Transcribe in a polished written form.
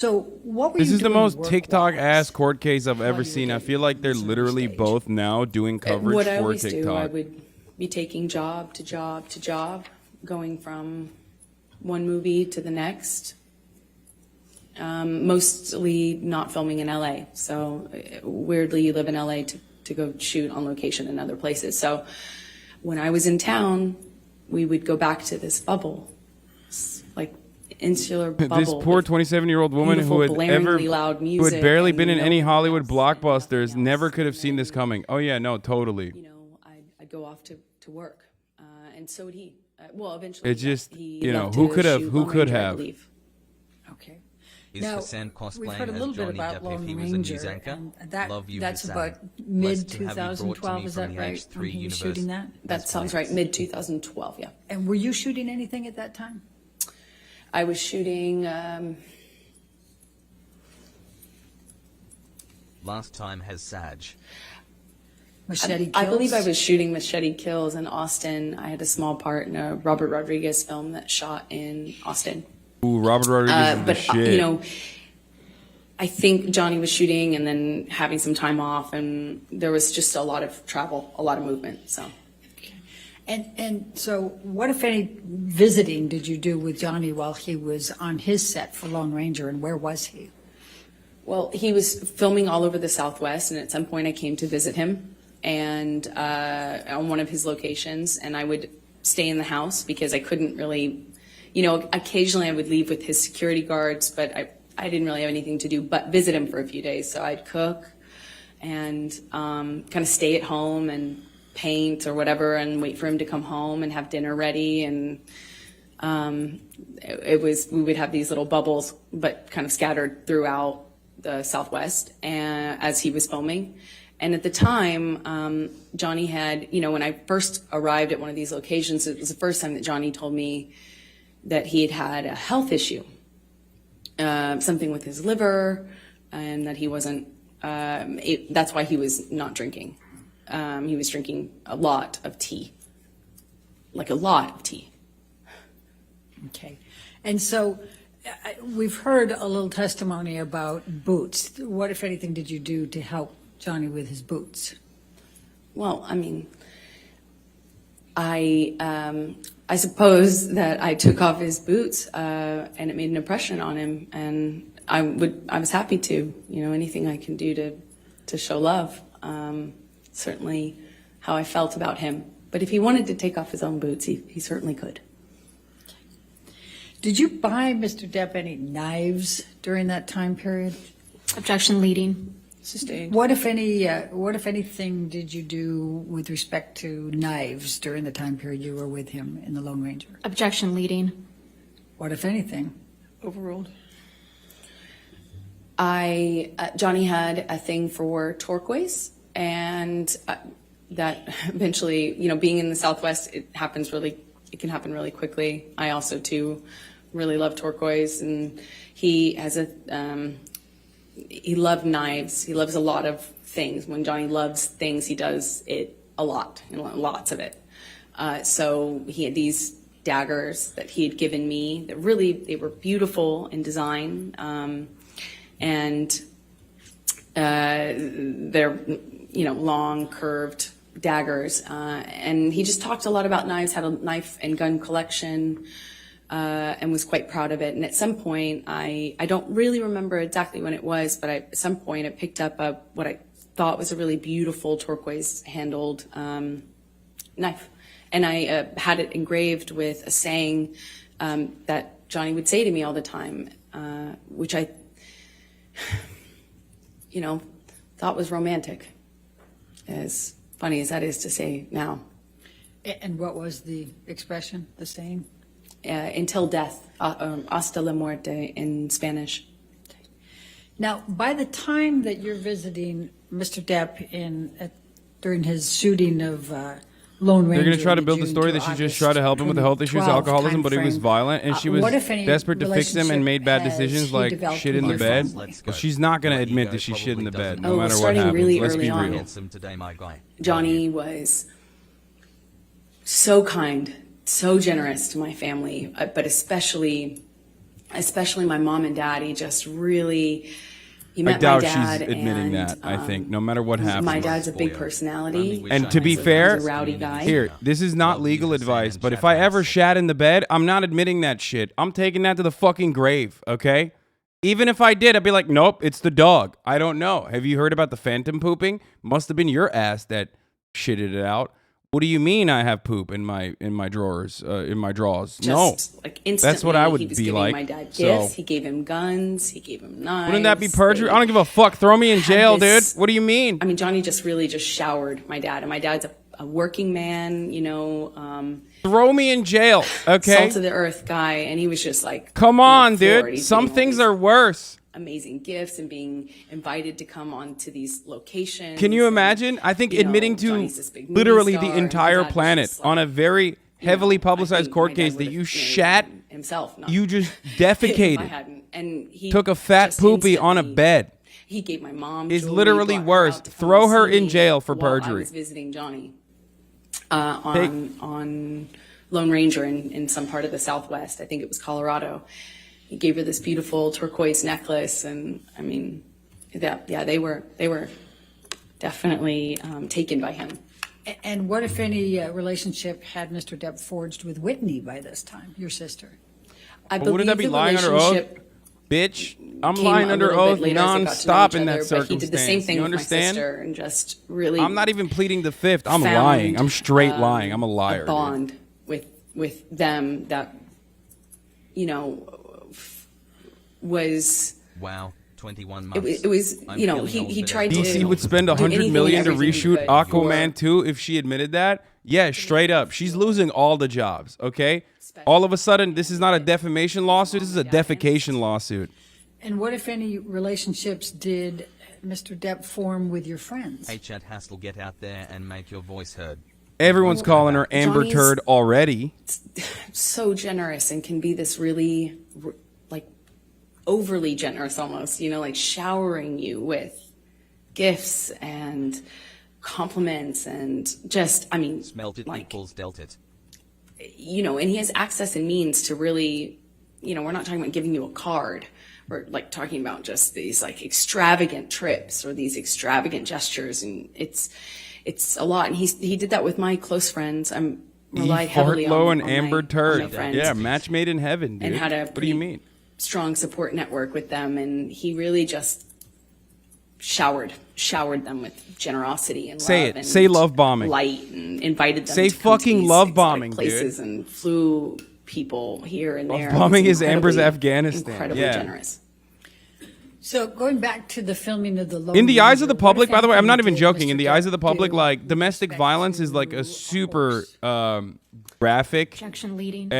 So what were This you is the doing most TikTok work-wise ass court case I've while ever you were seen. I getting feel like they're center literally stage? both now doing coverage What I for always do, I TikTok. would be taking job to job to job, going from one movie to the next. Mostly not filming in LA. So weirdly, you live in LA to go shoot on location in other places. So when I was in town, we would go back to this bubble, like insular bubble. This poor with 27-year-old woman beautiful, blaringly loud who music had barely and been in any nothing Hollywood else and nothing blockbusters else. never could have And seen this then, coming. Oh yeah, no, totally. you know, I'd go off to work, and so would he. Well, eventually, It's just, he you know, left who to could have- shoot who Lone could Ranger, I have? believe. Okay. Is Now, Hassan we've cosplaying heard a little as bit Johnny about Depp if Lone he was a news Ranger, anchor? and that, Love you, that's Hassan. about Blessed to have you brought to mid-2012, me is from that the right? H3 When he was universe. shooting that? That sounds right, mid-2012, yeah. And were you shooting anything at that time? I was shooting, Last time has Saj. Machete Kills? I believe I was shooting Machete Kills in Austin. I had a small part in a Robert Rodriguez film that shot in Austin. Ooh, Robert Rodriguez is the But, shit. you know, I think Johnny was shooting and then having some time off, and there was just a lot of travel, a lot of movement, so. And so what, if any, visiting did you do with Johnny while he was on his set for Lone Ranger, and where was he? Well, he was filming all over the Southwest, and at some point I came to visit him and on one of his locations, and I would stay in the house because I couldn't really, you know, occasionally I would leave with his security guards, but I didn't really have anything to do but visit him for a few days. So I'd cook and kind of stay at home and paint or whatever and wait for him to come home and have dinner ready. And we would have these little bubbles, but kind of scattered throughout the Southwest and as he was filming. And at the time, Johnny had, you know, when I first arrived at one of these locations, it was the first time that Johnny told me that he had had a health issue, something with his liver, and that he wasn't, that's why he was not drinking. He was drinking a lot of tea, like a lot of tea. Okay. And so we've heard a little testimony about boots. What, if anything, did you do to help Johnny with his boots? Well, I mean, I suppose that I took off his boots, and it made an impression on him, and I was happy to, you know, anything I can do to show love. Certainly how I felt about him. But if he wanted to take off his own boots, he certainly could. Did you buy Mr. Depp any knives during that time period? Objection leading. Sustained. What, if anything, did you do with respect to knives during the time period you were with him in the Lone Ranger? Objection leading. What, if anything? Overruled. Johnny had a thing for turquoise, and that eventually, you know, being in the Southwest, it can happen really quickly. I also too really love turquoise, and he has he loved knives. He loves a lot of things. When Johnny loves things, he does it a lot, and lots of it. So he had these daggers that he had given me that they were beautiful in design, and they're, you know, long curved daggers, and he just talked a lot about knives, had a knife and gun collection, and was quite proud of it. And at some point, I don't really remember exactly when it was, but at some point I picked up what I thought was a really beautiful turquoise handled knife, and I had it engraved with a saying that Johnny would say to me all the time, which I, you know, thought was romantic, as funny as that is to say now. And what was the expression, the saying? Until death, hasta la muerte in Spanish. Now, by the time that you're visiting Mr. Depp during his shooting of Lone Ranger, They're going to try to in build the June story to that she just August tried to help him with the health issues, 2012 alcoholism, but he was timeframe, violent, and she was what, if any, desperate to fix him and made bad relationship decisions has he like developed shit in with the your bed. friends? Let's go. Well, she's not going to Your admit ego that she shit in the probably bed, doesn't no know. matter what Starting happens. really Let's early be on. real. Handsome today, my guy. Johnny was so kind, so generous to my family, but especially especially my mom and dad, he just really, he met I doubt my dad. she's admitting and, that. I think no matter what happens. my dad's a big personality. And to be fair, He's a rowdy guy. here, this is not legal advice, but if I ever shat in the bed, I'm not admitting that shit. I'm taking that to the fucking grave, okay? Even if I did, I'd be like, nope, it's the dog. I don't know. Have you heard about the phantom pooping? Must have been your ass that shitted it out. What do you mean I have poop in my drawers, in my drawers? Just, No. like instantly, That's what I would he was be giving like. my dad So- gifts. He gave him guns. He gave him knives. Wouldn't that be perjury? I don't give a fuck. Throw me in jail, this- dude. What do you mean? I mean, Johnny just really just showered my dad, and my dad's a working man, you know, Throw me in jail, okay? salt of the earth guy, and he was just like, Come on, floored. dude. He's Some getting all things these are worse. amazing gifts and being invited to come onto these locations. Can you and, imagine? I think you know, admitting to Johnny's this big movie literally star, the and his entire dad was planet just like, on a very heavily you know, I publicized think court my dad case that would've you made shat, himself. Not you just if I defecated, hadn't. And he took a fat just poopy on a instantly- bed. He gave my mom. Is jewelry, literally brought her worse. out to come Throw and her see in me jail for while I perjury. was visiting Johnny on Lone Ranger in some part of the Southwest. I think it was Colorado. He gave her this beautiful turquoise necklace, and I mean, they were definitely taken by him. And what, if any, relationship had Mr. Depp forged with Whitney by this time, your sister? I But wouldn't that be believe the lying under oath? relationship Bitch, I'm came lying a under little bit oath later as they got to know non-stop each in that other, circumstance. But he did the same thing You with my understand? sister, and just really. I'm not even pleading the fifth. I'm found, lying. I'm straight lying. I'm a liar. A dude. bond with them that, you know, was. Wow, 21 It months. was, I'm you know, feeling he old, he but tried everything to. DC would spend do $100 anything million and to everything he reshoot could Aquaman for- 2 if she admitted that. Yeah, straight up. She's losing all the jobs, okay? All of a sudden, this is not a defamation lawsuit. This is a defecation lawsuit. And what, if any, relationships did Mr. Depp form with your friends? Hey, Chad Hassel, get out there and make your voice heard. Everyone's calling her Amber Johnny's- Turd already. So generous and can be this really like overly generous almost, you know, like showering you with gifts and compliments and just, I mean, Smelt it like, equals dealt it. you know, and he has access and means to really, you know, we're not talking about giving you a card. We're like talking about just these like extravagant trips or these extravagant gestures, and it's a lot. And he did that with my close friends. I'm relied Eve heavily Fartlow on, and on Amber my, Turd. on my friends. Yeah, match made in heaven, dude. And had a What do you pretty mean? strong support network with them, and he really just showered them with generosity and Say love it. and Say love bombing. light, and invited them Say to come to fucking these love exotic bombing, dude. places and flew people here and there. bombing It was is Amber's incredibly- Afghanistan. Incredibly Yeah. generous. So going back to the filming of the Lone In the eyes of the Ranger, what, public, if by the way, I'm anything, not even did joking. Mr. In the eyes Depp of the public, do like with domestic respect violence is like to a super horse? Objection leading.